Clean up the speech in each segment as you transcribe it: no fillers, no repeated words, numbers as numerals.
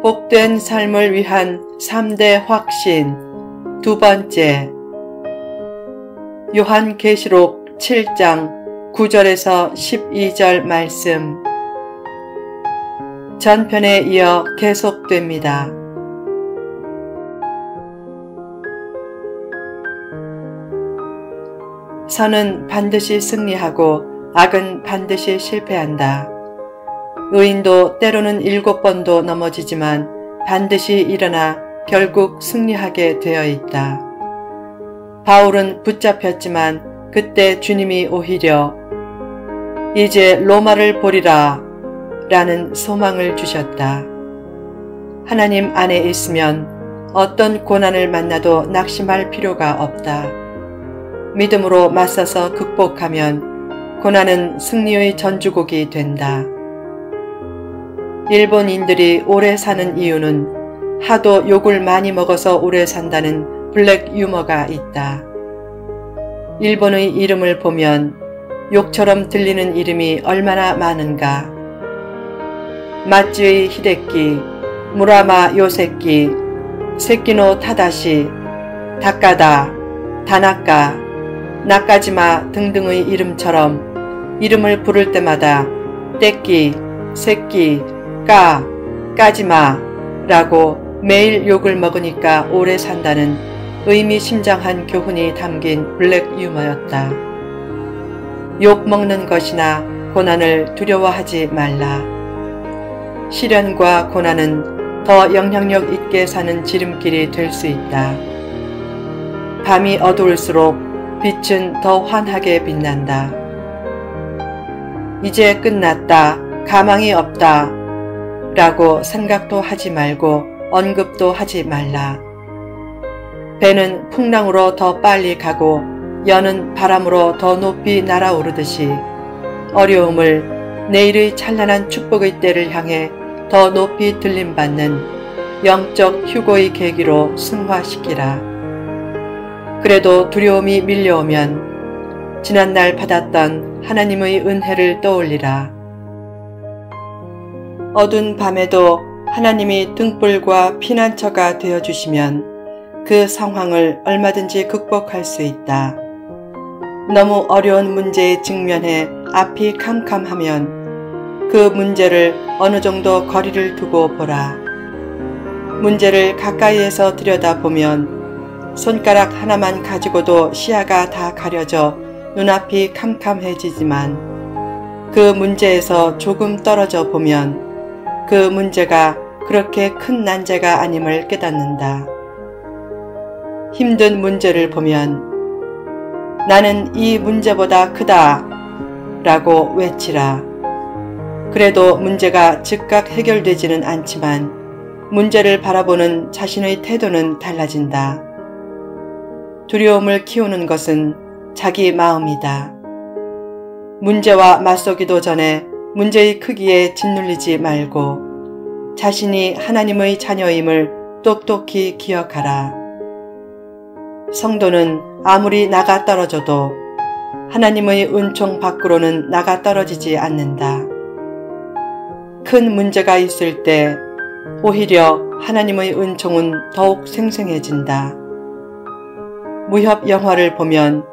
복된 삶을 위한 3대 확신. 두 번째, 요한계시록 7장 9절에서 12절 말씀. 전편에 이어 계속됩니다. 선은 반드시 승리하고 악은 반드시 실패한다. 의인도 때로는 7번도 넘어지지만 반드시 일어나 결국 승리하게 되어 있다. 바울은 붙잡혔지만 그때 주님이 오히려 이제 로마를 보리라 라는 소망을 주셨다. 하나님 안에 있으면 어떤 고난을 만나도 낙심할 필요가 없다. 믿음으로 맞서서 극복하면 고난은 승리의 전주곡이 된다. 일본인들이 오래 사는 이유는 하도 욕을 많이 먹어서 오래 산다는 블랙 유머가 있다. 일본의 이름을 보면 욕처럼 들리는 이름이 얼마나 많은가. 마츠이 히데키, 무라마 요세키, 세키노 타다시, 다카다, 다나카, 나카지마 등등의 이름처럼 이름을 부를 때마다 떼끼, 세끼, 까지마 라고 매일 욕을 먹으니까 오래 산다는 의미심장한 교훈이 담긴 블랙 유머였다. 욕 먹는 것이나 고난을 두려워하지 말라. 시련과 고난은 더 영향력 있게 사는 지름길이 될 수 있다. 밤이 어두울수록 빛은 더 환하게 빛난다. 이제 끝났다, 가망이 없다 라고 생각도 하지 말고 언급도 하지 말라. 배는 풍랑으로 더 빨리 가고 연은 바람으로 더 높이 날아오르듯이 어려움을 내일의 찬란한 축복의 때를 향해 더 높이 들림받는 영적 휴고의 계기로 승화시키라. 그래도 두려움이 밀려오면 지난날 받았던 하나님의 은혜를 떠올리라. 어두운 밤에도 하나님이 등불과 피난처가 되어주시면 그 상황을 얼마든지 극복할 수 있다. 너무 어려운 문제에 직면해 앞이 캄캄하면 그 문제를 어느 정도 거리를 두고 보라. 문제를 가까이에서 들여다보면 손가락 하나만 가지고도 시야가 다 가려져 눈앞이 캄캄해지지만 그 문제에서 조금 떨어져 보면 그 문제가 그렇게 큰 난제가 아님을 깨닫는다. 힘든 문제를 보면 나는 이 문제보다 크다 라고 외치라. 그래도 문제가 즉각 해결되지는 않지만 문제를 바라보는 자신의 태도는 달라진다. 두려움을 키우는 것은 자기 마음이다. 문제와 맞서기도 전에 문제의 크기에 짓눌리지 말고 자신이 하나님의 자녀임을 똑똑히 기억하라. 성도는 아무리 나가 떨어져도 하나님의 은총 밖으로는 나가 떨어지지 않는다. 큰 문제가 있을 때 오히려 하나님의 은총은 더욱 생생해진다. 무협 영화를 보면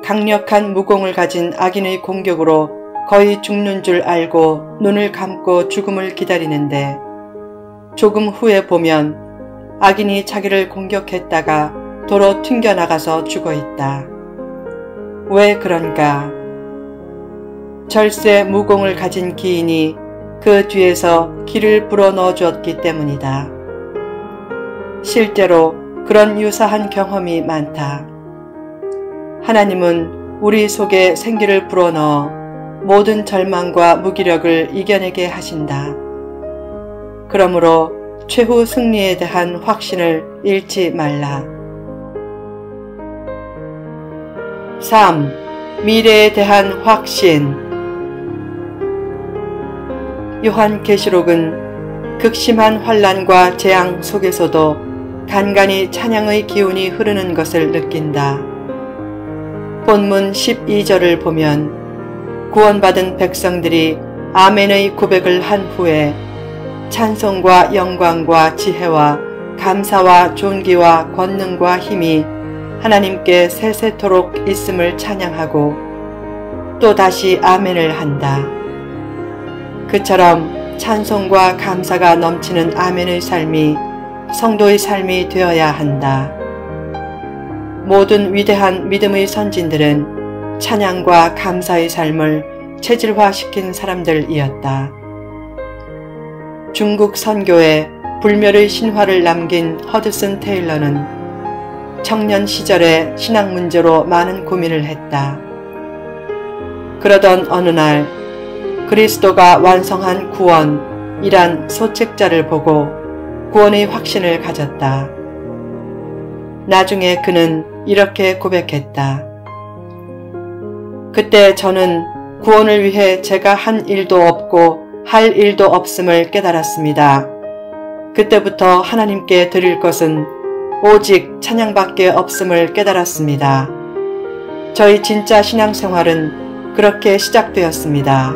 강력한 무공을 가진 악인의 공격으로 거의 죽는 줄 알고 눈을 감고 죽음을 기다리는데 조금 후에 보면 악인이 자기를 공격했다가 도로 튕겨나가서 죽어있다. 왜 그런가? 절세 무공을 가진 기인이 그 뒤에서 길을 불어넣어 주었기 때문이다. 실제로 그런 유사한 경험이 많다. 하나님은 우리 속에 생기를 불어넣어 모든 절망과 무기력을 이겨내게 하신다. 그러므로 최후 승리에 대한 확신을 잃지 말라. 3. 미래에 대한 확신. 요한계시록은 극심한 환난과 재앙 속에서도 간간히 찬양의 기운이 흐르는 것을 느낀다. 본문 12절을 보면 구원받은 백성들이 아멘의 고백을 한 후에 찬송과 영광과 지혜와 감사와 존귀와 권능과 힘이 하나님께 세세토록 있음을 찬양하고 또 다시 아멘을 한다. 그처럼 찬송과 감사가 넘치는 아멘의 삶이 성도의 삶이 되어야 한다. 모든 위대한 믿음의 선진들은 찬양과 감사의 삶을 체질화시킨 사람들이었다. 중국 선교에 불멸의 신화를 남긴 허드슨 테일러는 청년 시절에 신앙 문제로 많은 고민을 했다. 그러던 어느 날 그리스도가 완성한 구원이란 소책자를 보고 구원의 확신을 가졌다. 나중에 그는 이렇게 고백했다. 그때 저는 구원을 위해 제가 한 일도 없고 할 일도 없음을 깨달았습니다. 그때부터 하나님께 드릴 것은 오직 찬양밖에 없음을 깨달았습니다. 저희 진짜 신앙생활은 그렇게 시작되었습니다.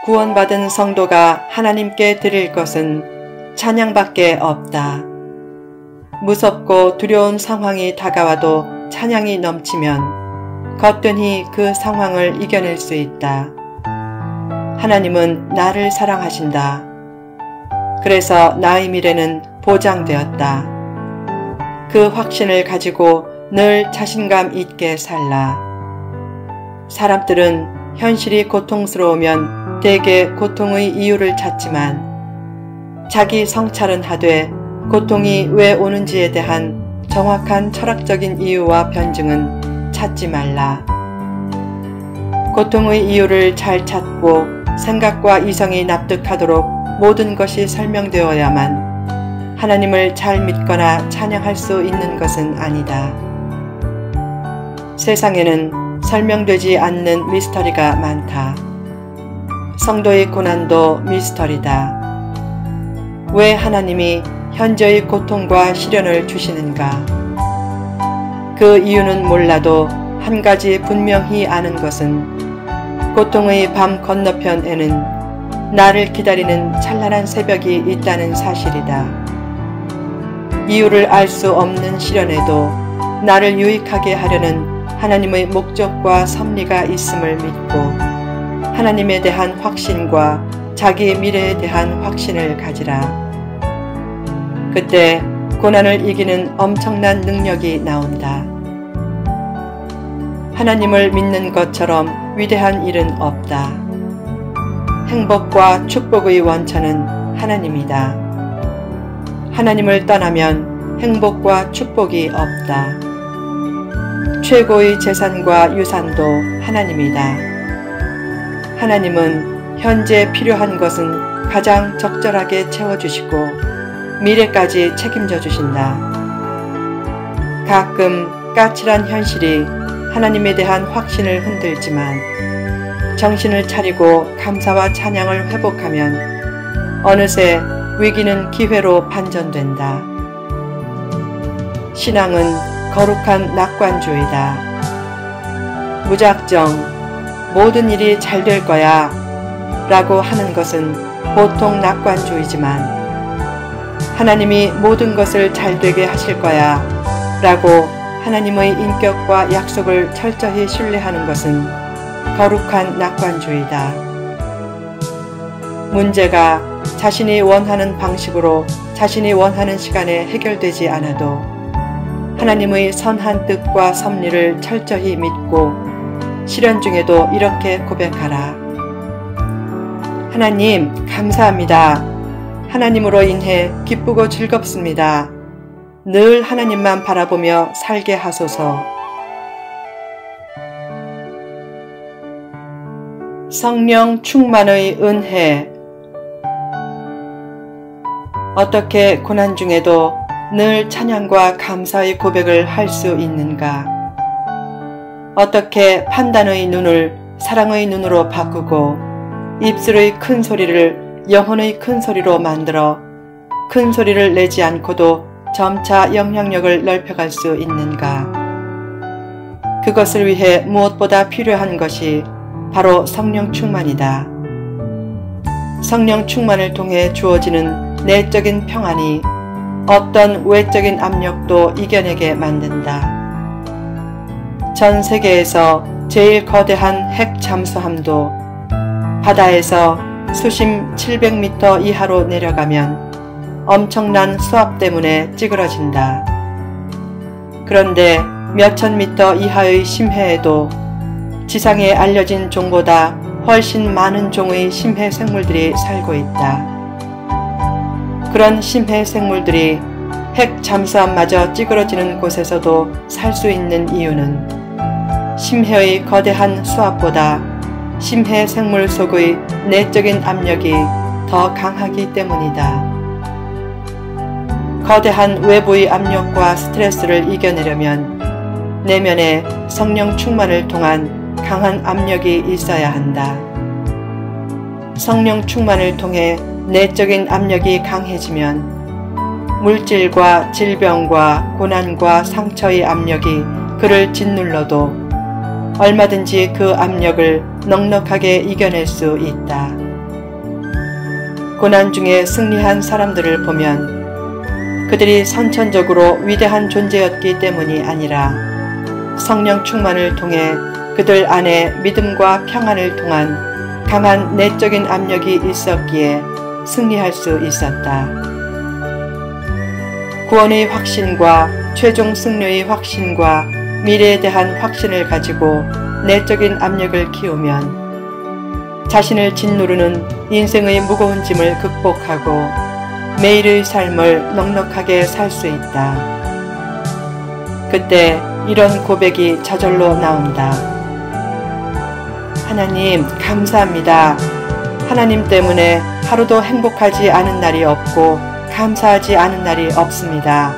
구원받은 성도가 하나님께 드릴 것은 찬양밖에 없다. 무섭고 두려운 상황이 다가와도 찬양이 넘치면 거뜬히 그 상황을 이겨낼 수 있다. 하나님은 나를 사랑하신다. 그래서 나의 미래는 보장되었다. 그 확신을 가지고 늘 자신감 있게 살라. 사람들은 현실이 고통스러우면 대개 고통의 이유를 찾지만 자기 성찰은 하되 고통이 왜 오는지에 대한 정확한 철학적인 이유와 변증은 찾지 말라. 고통의 이유를 잘 찾고 생각과 이성이 납득하도록 모든 것이 설명되어야만 하나님을 잘 믿거나 찬양할 수 있는 것은 아니다. 세상에는 설명되지 않는 미스터리가 많다. 성도의 고난도 미스터리다. 왜 하나님이 현재의 고통과 시련을 주시는가? 그 이유는 몰라도 한 가지 분명히 아는 것은 고통의 밤 건너편에는 나를 기다리는 찬란한 새벽이 있다는 사실이다. 이유를 알 수 없는 시련에도 나를 유익하게 하려는 하나님의 목적과 섭리가 있음을 믿고 하나님에 대한 확신과 자기 미래에 대한 확신을 가지라. 그때 고난을 이기는 엄청난 능력이 나온다. 하나님을 믿는 것처럼 위대한 일은 없다. 행복과 축복의 원천은 하나님이다. 하나님을 떠나면 행복과 축복이 없다. 최고의 재산과 유산도 하나님이다. 하나님은 현재 필요한 것은 가장 적절하게 채워주시고 미래까지 책임져 주신다. 가끔 까칠한 현실이 하나님에 대한 확신을 흔들지만 정신을 차리고 감사와 찬양을 회복하면 어느새 위기는 기회로 반전된다. 신앙은 거룩한 낙관주의다. 무작정 모든 일이 잘 될 거야 라고 하는 것은 보통 낙관주의지만 하나님이 모든 것을 잘 되게 하실 거야 라고 하나님의 인격과 약속을 철저히 신뢰하는 것은 거룩한 낙관주의다. 문제가 자신이 원하는 방식으로 자신이 원하는 시간에 해결되지 않아도 하나님의 선한 뜻과 섭리를 철저히 믿고 시련 중에도 이렇게 고백하라. 하나님, 감사합니다. 하나님으로 인해 기쁘고 즐겁습니다. 늘 하나님만 바라보며 살게 하소서. 성령 충만의 은혜. 어떻게 고난 중에도 늘 찬양과 감사의 고백을 할 수 있는가? 어떻게 판단의 눈을 사랑의 눈으로 바꾸고 입술의 큰 소리를 영혼의 큰 소리로 만들어 큰 소리를 내지 않고도 점차 영향력을 넓혀갈 수 있는가? 그것을 위해 무엇보다 필요한 것이 바로 성령 충만이다. 성령 충만을 통해 주어지는 내적인 평안이 어떤 외적인 압력도 이겨내게 만든다. 전 세계에서 제일 거대한 핵 잠수함도 바다에서 수심 700m 이하로 내려가면 엄청난 수압 때문에 찌그러진다. 그런데 몇천 미터 이하의 심해에도 지상에 알려진 종보다 훨씬 많은 종의 심해 생물들이 살고 있다. 그런 심해 생물들이 핵 잠수함마저 찌그러지는 곳에서도 살 수 있는 이유는 심해의 거대한 수압보다 심해 생물 속의 내적인 압력이 더 강하기 때문이다. 거대한 외부의 압력과 스트레스를 이겨내려면 내면에 성령 충만을 통한 강한 압력이 있어야 한다. 성령 충만을 통해 내적인 압력이 강해지면 물질과 질병과 고난과 상처의 압력이 그를 짓눌러도 얼마든지 그 압력을 넉넉하게 이겨낼 수 있다. 고난 중에 승리한 사람들을 보면 그들이 선천적으로 위대한 존재였기 때문이 아니라 성령 충만을 통해 그들 안에 믿음과 평안을 통한 강한 내적인 압력이 있었기에 승리할 수 있었다. 구원의 확신과 최종 승리의 확신과 미래에 대한 확신을 가지고 내적인 압력을 키우면 자신을 짓누르는 인생의 무거운 짐을 극복하고 매일의 삶을 넉넉하게 살 수 있다. 그때 이런 고백이 저절로 나온다. 하나님, 감사합니다. 하나님 때문에 하루도 행복하지 않은 날이 없고 감사하지 않은 날이 없습니다.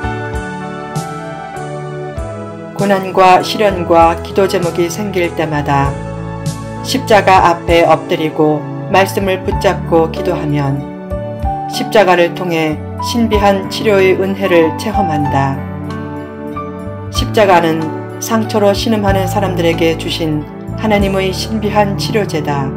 고난과 시련과 기도 제목이 생길 때마다 십자가 앞에 엎드리고 말씀을 붙잡고 기도하면 십자가를 통해 신비한 치료의 은혜를 체험한다. 십자가는 상처로 신음하는 사람들에게 주신 하나님의 신비한 치료제다.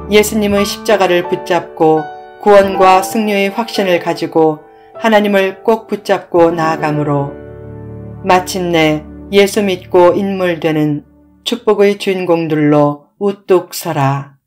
예수님의 십자가를 붙잡고 구원과 승리의 확신을 가지고 하나님을 꼭 붙잡고 나아가므로 마침내 예수 믿고 인물되는 축복의 주인공들로 우뚝 서라.